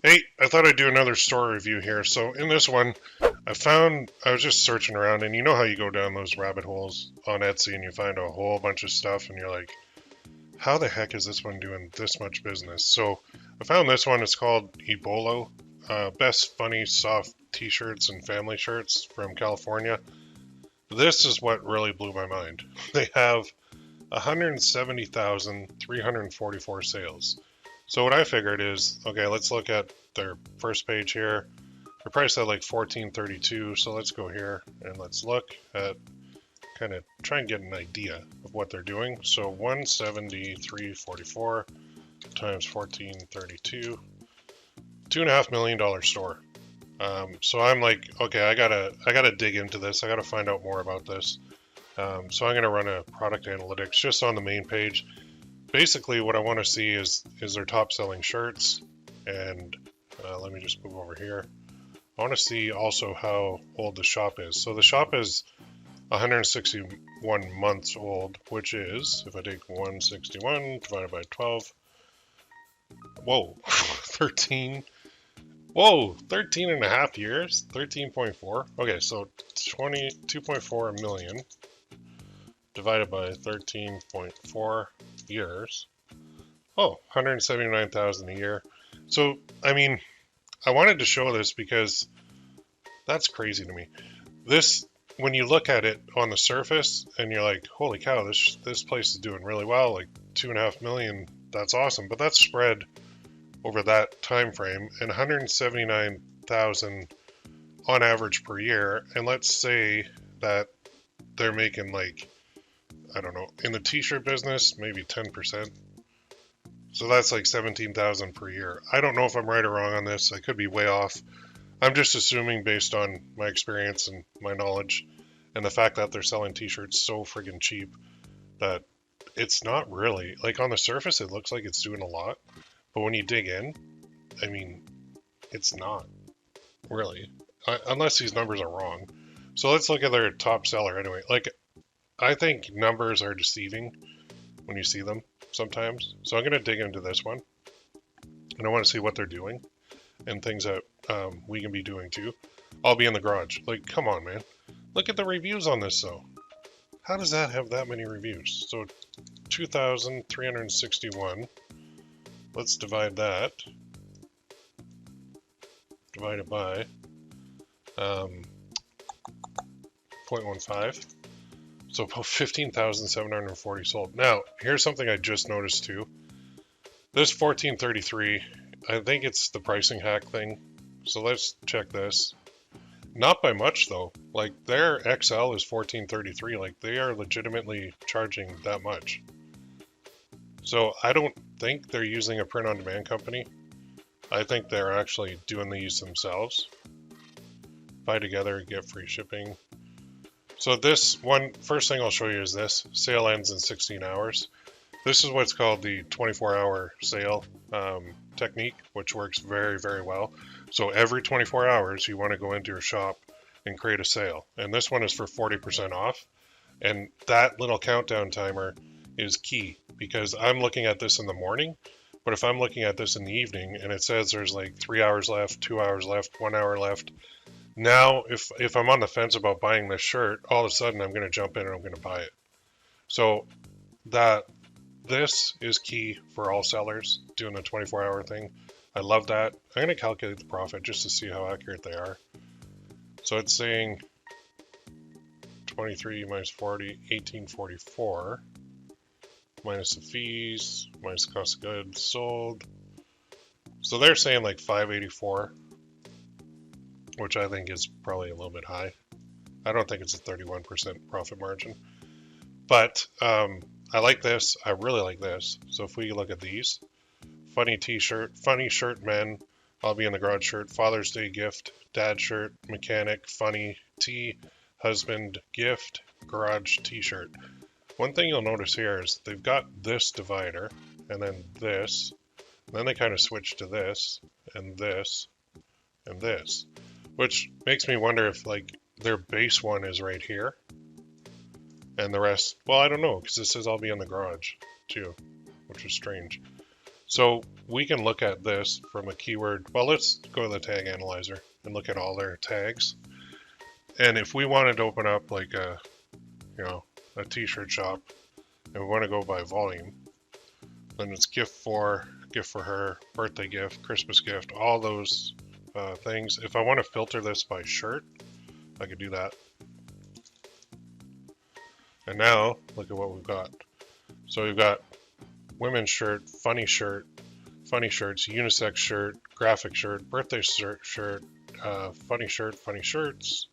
Hey, I thought I'd do another store review here. So in this one, I was just searching around, and you know how you go down those rabbit holes on Etsy and you find a whole bunch of stuff, and you're like, how the heck is this one doing this much business? So I found this one. It's called Ebollo, best funny soft t-shirts and family shirts from California. This is what really blew my mind. They have 170,344 sales. So what I figured is, okay, let's look at their first page here. They're priced at like $14.32. So let's go here and let's look at kind of try and get an idea of what they're doing. So 173.44 times 14.32, $2.5 million store. So I'm like, okay, I gotta dig into this. I gotta find out more about this. So I'm gonna run a product analytics just on the main page. Basically, what I want to see is their top selling shirts, and let me just move over here. I want to see also how old the shop is. So the shop is 161 months old, which is, if I take 161 divided by 12, whoa, 13, whoa, 13 and a half years, 13.4. Okay, so 22.4 million divided by 13.4 years. Oh, 179,000 a year. So, I mean, I wanted to show this because that's crazy to me. This, when you look at it on the surface and you're like, holy cow, this place is doing really well, like 2.5 million, that's awesome. But that's spread over that time frame, and 179,000 on average per year. And let's say that they're making like, I don't know, in the t-shirt business, maybe 10%. So that's like 17,000 per year. I don't know if I'm right or wrong on this. I could be way off. I'm just assuming based on my experience and my knowledge and the fact that they're selling t-shirts so friggin' cheap that it's not really, like on the surface, it looks like it's doing a lot. But when you dig in, I mean, it's not really, unless these numbers are wrong. So let's look at their top seller anyway. Like, I think numbers are deceiving when you see them sometimes. So I'm going to dig into this one, and I want to see what they're doing and things that we can be doing too. I'll be in the garage. Like, come on, man. Look at the reviews on this, though. How does that have that many reviews? So 2,361. Let's divide that. Divide it by 0.15. So about 15,740 sold. Now, here's something I just noticed too. This 1433, I think it's the pricing hack thing. So let's check this. Not by much though. Like their XL is 1433. Like they are legitimately charging that much. So I don't think they're using a print-on-demand company. I think they're actually doing these themselves. Buy together, get free shipping. So this one, first thing I'll show you is this. Sale ends in 16 hours. This is what's called the 24-hour sale technique, which works very, very well. So every 24 hours, you want to go into your shop and create a sale. And this one is for 40% off. And that little countdown timer is key because I'm looking at this in the morning. But if I'm looking at this in the evening and it says there's like 3 hours left, 2 hours left, 1 hour left, now, if I'm on the fence about buying this shirt, all of a sudden I'm going to jump in and I'm going to buy it. So this is key for all sellers doing the 24-hour thing. I love that. I'm going to calculate the profit just to see how accurate they are. So it's saying 23 minus 40, 1844, minus the fees, minus the cost of goods sold. So they're saying like 584. Which I think is probably a little bit high. I don't think it's a 31% profit margin. But I like this. I really like this. So if we look at these, funny t-shirt, funny shirt men, I'll be in the garage shirt, Father's Day gift, dad shirt, mechanic, funny tee, husband gift, garage t-shirt. One thing you'll notice here is they've got this divider and then this. And then they kind of switch to this and this and this. Which makes me wonder if like their base one is right here and the rest, well, I don't know because it says I'll be in the garage too, which is strange. So we can look at this from a keyword. Well, let's go to the tag analyzer and look at all their tags. And if we wanted to open up like a, a t-shirt shop, and we want to go by volume, then it's gift for her, birthday gift, Christmas gift, all those things. If I want to filter this by shirt, I could do that. And now look at what we've got. So we've got women's shirt, funny shirts, unisex shirt, graphic shirt, birthday shirt, funny shirts,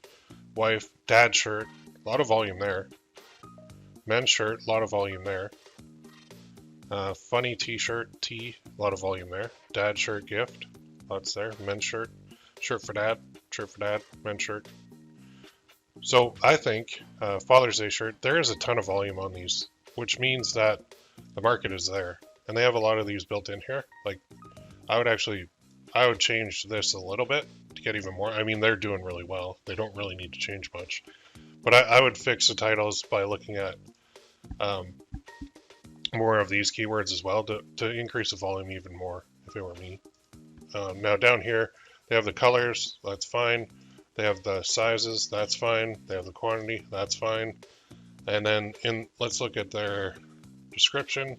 wife, dad shirt, a lot of volume there. Men's shirt, a lot of volume there. Funny t-shirt, a lot of volume there. Dad shirt, gift, lots there. Men's shirt, shirt for dad, men's shirt. So I think Father's Day shirt, there is a ton of volume on these, which means that the market is there. And they have a lot of these built in here. Like, I would change this a little bit to get even more. I mean, they're doing really well. They don't really need to change much. But I would fix the titles by looking at more of these keywords as well to increase the volume even more if it were me. Now down here, they have the colors, that's fine. They have the sizes, that's fine. They have the quantity, that's fine. And then let's look at their description.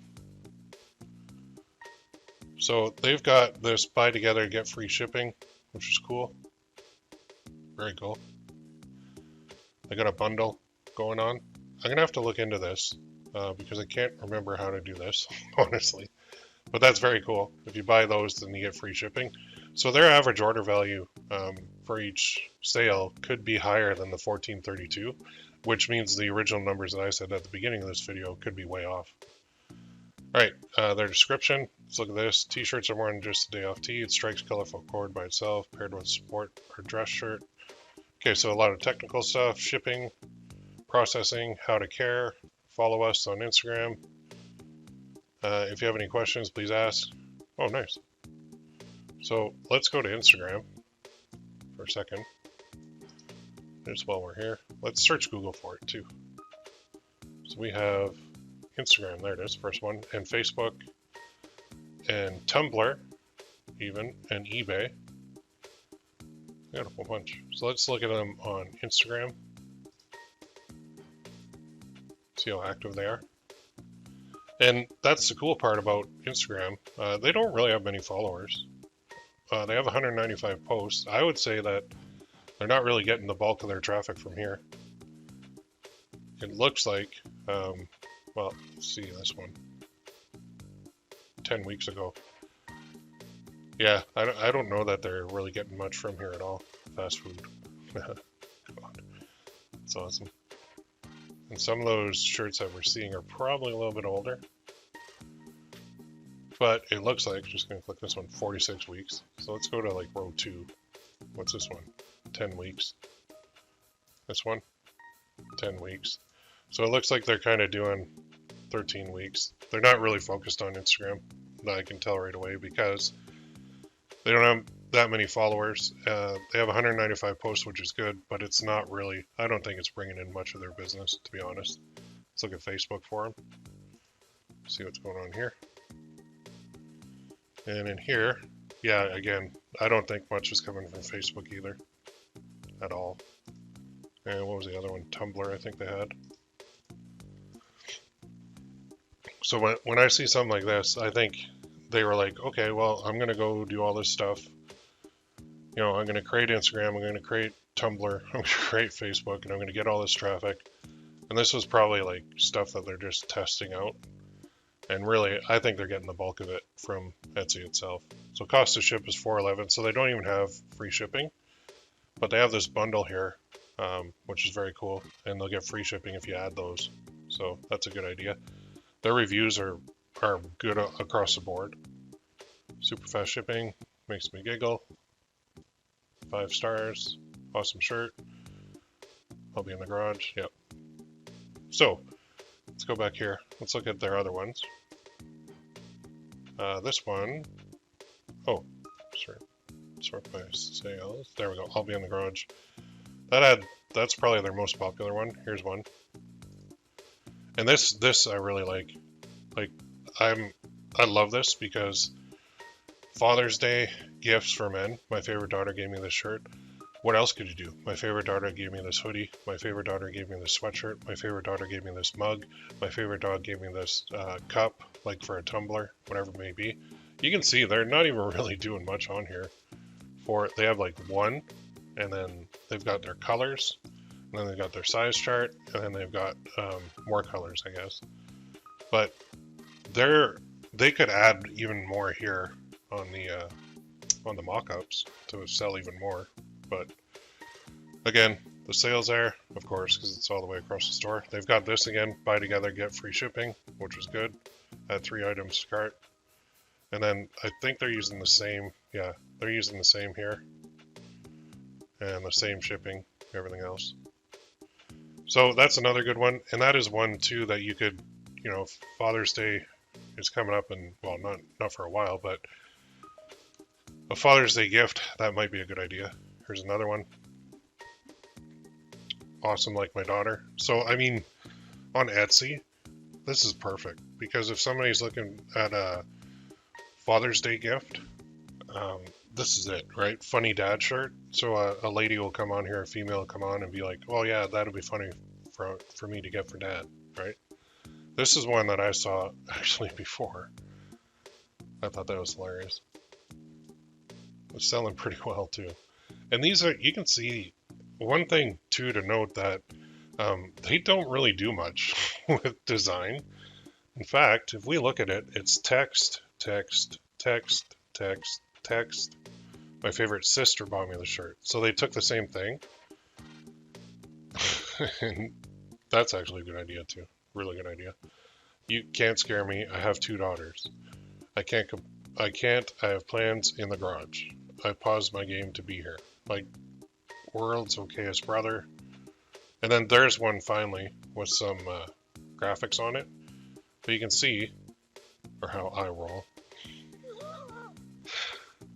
So they've got this buy together, get free shipping, which is cool. Very cool. They got a bundle going on. I'm gonna have to look into this because I can't remember how to do this, honestly. But that's very cool. If you buy those, then you get free shipping. So their average order value for each sale could be higher than the $14.32, which means the original numbers that I said at the beginning of this video could be way off. All right, their description. Let's look at this. T-shirts are more than just a day off tee. It strikes colorful cord by itself, paired with sport or dress shirt. Okay, so a lot of technical stuff, shipping, processing, how to care. Follow us on Instagram. If you have any questions, please ask. Oh, nice. So let's go to Instagram for a second. Just while we're here, let's search Google for it too. So we have Instagram, there it is, first one, and Facebook, and Tumblr, even, and eBay. We got a whole bunch. So let's look at them on Instagram. See how active they are. And that's the cool part about Instagram. They don't really have many followers. They have 195 posts. I would say that they're not really getting the bulk of their traffic from here. It looks like, well, let's see this one. 10 weeks ago. Yeah, I don't know that they're really getting much from here at all. Fast food. God, that's awesome. And some of those shirts that we're seeing are probably a little bit older. But it looks like, just going to click this one, 46 weeks. So let's go to like row 2. What's this one? 10 weeks. This one? 10 weeks. So it looks like they're kind of doing 13 weeks. They're not really focused on Instagram, that I can tell right away, because they don't have that many followers. They have 195 posts, which is good, but it's not really, I don't think it's bringing in much of their business, to be honest. Let's look at Facebook for them. See what's going on here. And in here, yeah, again, I don't think much is coming from Facebook either, at all. And what was the other one? Tumblr, I think they had. So when I see something like this, I think they were like, okay, well, I'm going to go do all this stuff. You know, I'm going to create Instagram, I'm going to create Tumblr, I'm going to create Facebook, and I'm going to get all this traffic. And this was probably like stuff that they're just testing out. And really, I think they're getting the bulk of it from Etsy itself. So cost to ship is $4.11, so they don't even have free shipping. But they have this bundle here, which is very cool. And they'll get free shipping if you add those. So that's a good idea. Their reviews are good across the board. Super fast shipping, makes me giggle. 5 stars, awesome shirt. I'll be in the garage, yep. So, let's go back here. Let's look at their other ones. This one, oh, sort by sales. There we go. I'll be in the garage. That's probably their most popular one. Here's one. And this I really like. Like, I love this because Father's Day gifts for men. My favorite daughter gave me this shirt. What else could you do? My favorite daughter gave me this hoodie. My favorite daughter gave me this sweatshirt. My favorite daughter gave me this mug. My favorite dog gave me this cup, like for a tumbler, whatever it may be. You can see they're not even really doing much on here. They have like one, and then they've got their colors, and then they've got their size chart, and then they've got more colors, I guess. But they could add even more here on the mock-ups to sell even more. But again, the sales there, of course, because it's all the way across the store. They've got this again, buy together, get free shipping, which was good. Add 3 items to cart. And then I think they're using the same, yeah, they're using the same here. And the same shipping, everything else. So that's another good one. And that is one too that you could, you know, Father's Day is coming up, and well, not for a while, but a Father's Day gift, that might be a good idea. Here's another one. Awesome, like my daughter. So, I mean, on Etsy, this is perfect because if somebody's looking at a Father's Day gift, this is it, right? Funny dad shirt. So a lady will come on here, a female will come on and be like, oh yeah, that'll be funny for me to get for dad, right? This is one that I saw actually before. I thought that was hilarious. It's selling pretty well too. And these are, you can see, one thing too to note that they don't really do much with design. In fact, if we look at it, it's text, text, text, text, text. My favorite sister bought me the shirt. So they took the same thing. And that's actually a good idea too. Really good idea. You can't scare me. I have 2 daughters. I can't. I have plans in the garage. I paused my game to be here. Like, world's okayest brother. And then there's one finally with some graphics on it. But you can see, or how I roll.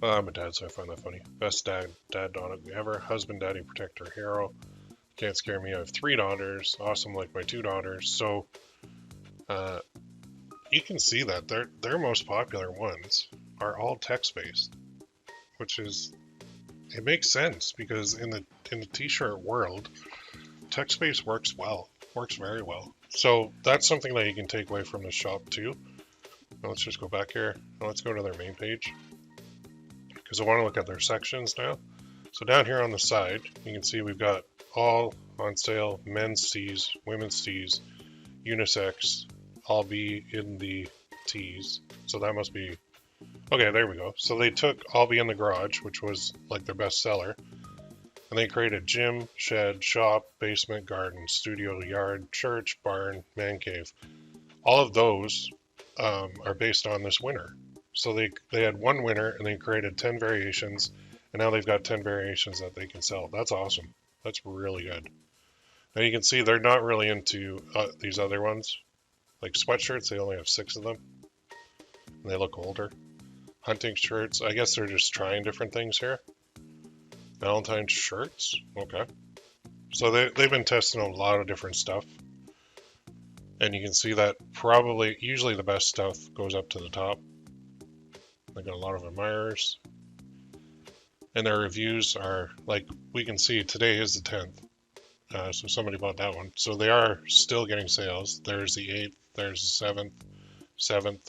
I'm a dad, so I find that funny. Best dad dog ever. Husband, daddy, protector, hero. Can't scare me. I have 3 daughters. Awesome, like my 2 daughters. So, you can see that their most popular ones are all text-based, which is, it makes sense because in the t-shirt world, text-based works very well. So that's something that you can take away from the shop too. Now let's just go back here and let's go to their main page because I want to look at their sections now. So down here on the side, you can see we've got all on sale, men's tees, women's tees, unisex, all be in the tees. So that must be, okay, there we go. So they took All Be in the Garage, which was like their best seller, and they created gym, shed, shop, basement, garden, studio, yard, church, barn, man cave. All of those are based on this winner. So they had one winner and they created 10 variations, and now they've got 10 variations that they can sell. That's awesome. That's really good. Now you can see they're not really into these other ones. Like sweatshirts, they only have 6 of them. And they look older. Hunting shirts, I guess they're just trying different things here. Valentine's shirts, okay. So they've been testing a lot of different stuff. And you can see that usually the best stuff goes up to the top. They got a lot of admirers. And their reviews are, like we can see, today is the 10th. So somebody bought that one. So they are still getting sales. There's the 8th, there's the 7th,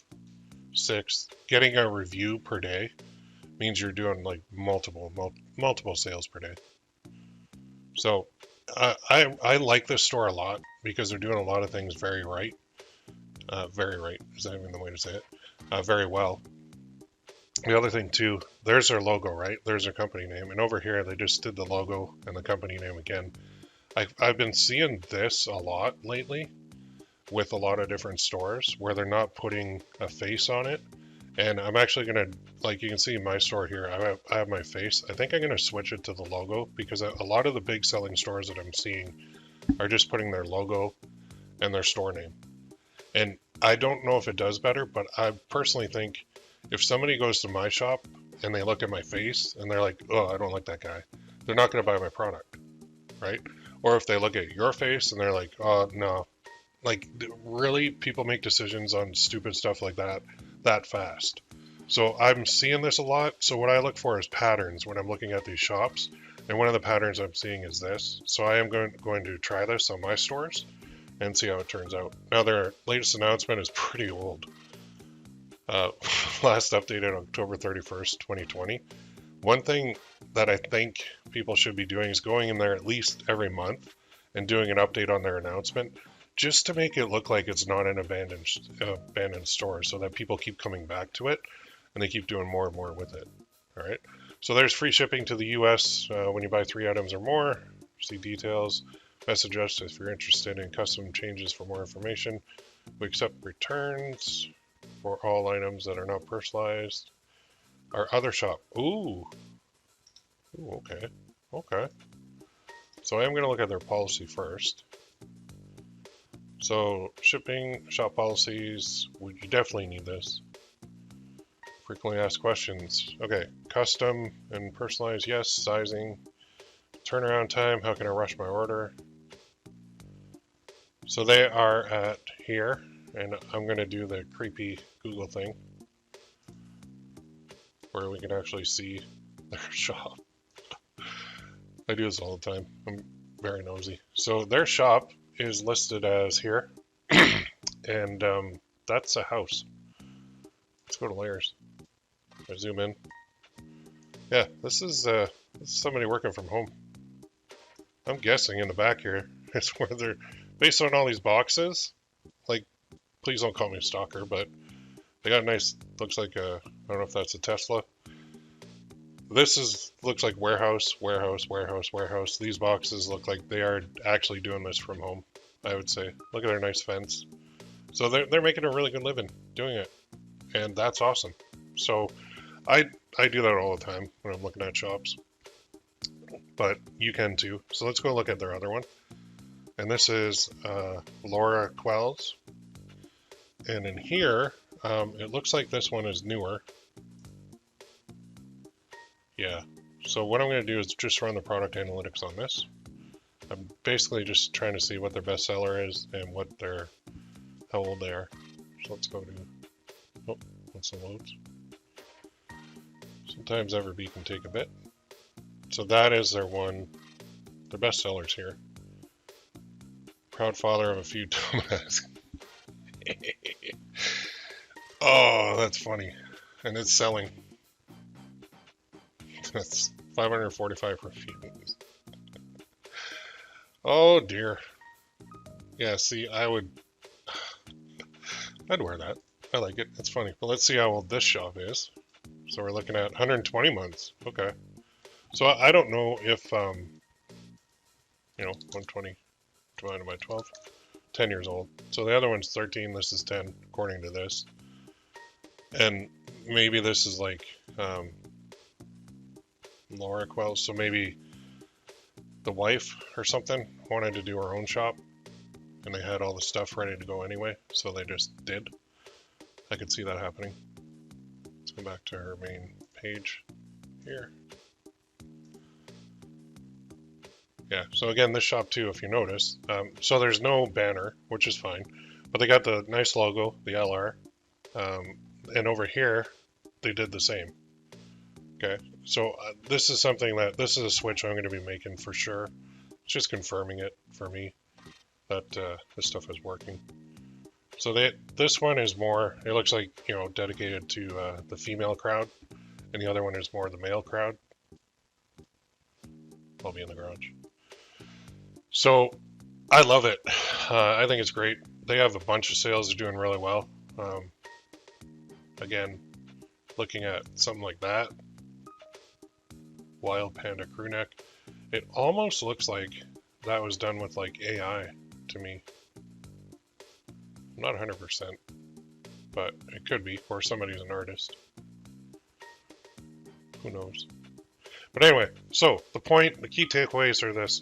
6th. Getting a review per day means you're doing like multiple sales per day. So I like this store a lot because they're doing a lot of things very right. Very right, is that even the way to say it? Very well. The other thing too, there's their logo, right? There's their company name. And over here, they just did the logo and the company name again. I've been seeing this a lot lately with a lot of different stores where they're not putting a face on it. And I'm actually going to, like you can see in my store here, I have my face. I think I'm going to switch it to the logo because a lot of the big selling stores that I'm seeing are just putting their logo and their store name. And I don't know if it does better, but I personally think if somebody goes to my shop and they look at my face and they're like, oh, I don't like that guy, they're not going to buy my product, right? Or if they look at your face and they're like, oh, no. Like, really, people make decisions on stupid stuff like that that fast. So I'm seeing this a lot. So what I look for is patterns when I'm looking at these shops. And one of the patterns I'm seeing is this. So I am going to try this on my stores and see how it turns out. Now their latest announcement is pretty old. Last updated October 31st, 2020. One thing that I think people should be doing is going in there at least every month and doing an update on their announcement, just to make it look like it's not an abandoned store, so that people keep coming back to it and they keep doing more and more with it. All right. So there's free shipping to the US when you buy 3 items or more. See details. Message us if you're interested in custom changes for more information. We accept returns for all items that are not personalized. Our other shop. Ooh, okay. Okay. So I am going to look at their policy first. So shipping, shop policies, you definitely need this. Frequently asked questions. Okay, custom and personalized, yes. Sizing, turnaround time, how can I rush my order? So they are at here, and I'm going to do the creepy Google thing where we can actually see their shop. I do this all the time. I'm very nosy. So their shop is listed as here, and that's a house. Let's go to layers. I zoom in. Yeah, this is somebody working from home. I'm guessing in the back here is where they're, based on all these boxes, like, please don't call me a stalker, but they got a nice, looks like a, I don't know if that's a Tesla. This looks like warehouse. These boxes look like they are actually doing this from home, I would say. Look at their nice fence. So they're making a really good living doing it, and that's awesome. So I do that all the time when I'm looking at shops, but you can too. So let's go look at their other one. And this is Laura Quells. And in here, it looks like this one is newer. Yeah. So what I'm going to do is just run the product analytics on this. I'm basically just trying to see what their best seller is and how old they are. So let's go to, oh, once it loads. Sometimes Everbee can take a bit. So that is their best sellers here. Proud father of a few dumbass. Oh, that's funny. And it's selling. That's 545 reviews. Oh dear. Yeah, see, I'd wear that. I like it. It's funny. But let's see how old this shop is. So we're looking at 120 months. Okay. So I don't know if, 120 divided by 12, 10 years old. So the other one's 13. This is 10, according to this. And maybe this is like Laura Quells. So maybe the wife or something wanted to do her own shop, and they had all the stuff ready to go anyway. So they just did. I could see that happening. Let's go back to her main page here. Yeah, so again, this shop too, if you notice. So there's no banner, which is fine, but they got the nice logo, the LR, and over here, they did the same. Okay, so this is this is a switch I'm going to be making for sure. It's just confirming it for me that this stuff is working. So this one is more, it looks like, dedicated to the female crowd, and the other one is more the male crowd. I'll be in the garage. So I love it. I think it's great. They have a bunch of sales. They're doing really well. Again, looking at something like that, Wild Panda crew neck, it almost looks like that was done with like AI to me. I'm not 100%, but it could be, or somebody's an artist. Who knows? But anyway, so the key takeaways are this.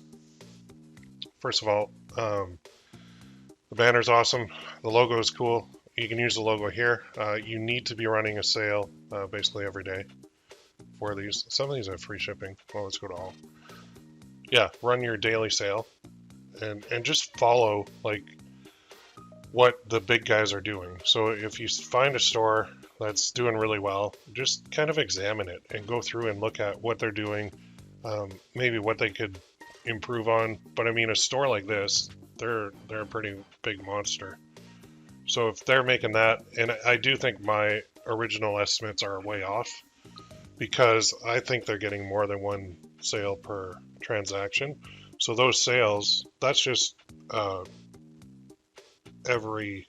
First of all, the banner's awesome. The logo is cool. You can use the logo here. You need to be running a sale basically every day for these. Some of these have free shipping. Well, let's go to all. Yeah, run your daily sale and just follow like what the big guys are doing. So if you find a store that's doing really well, just kind of examine it and go through and look at what they're doing, maybe what they could improve on. But I mean, a store like this, they're a pretty big monster. So if they're making that, and I do think my original estimates are way off, because I think they're getting more than one sale per transaction. So those sales, that's just every,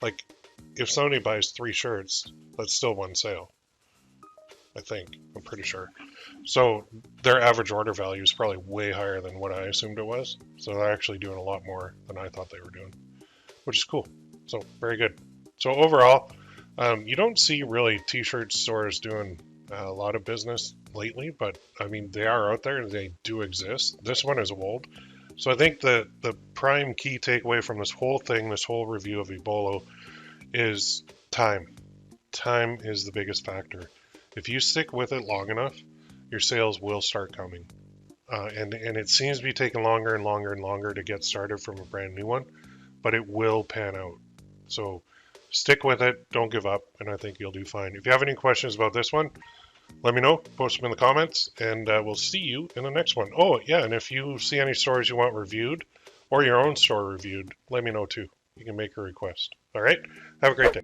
like, if somebody buys 3 shirts, that's still one sale. I think. I'm pretty sure. So their average order value is probably way higher than what I assumed it was. So they're actually doing a lot more than I thought they were doing, which is cool. So very good. So overall, you don't see really t-shirt stores doing a lot of business lately, but I mean, they are out there and they do exist. This one is old. So I think the prime key takeaway from this whole thing, this whole review of Ebollo, is time. Time is the biggest factor. If you stick with it long enough, your sales will start coming. And it seems to be taking longer and longer and longer to get started from a brand new one, but it will pan out. So stick with it, don't give up, and I think you'll do fine. If you have any questions about this one, let me know, post them in the comments, and we'll see you in the next one. Oh, yeah, and if you see any stores you want reviewed, or your own store reviewed, let me know too. You can make a request. All right? Have a great day.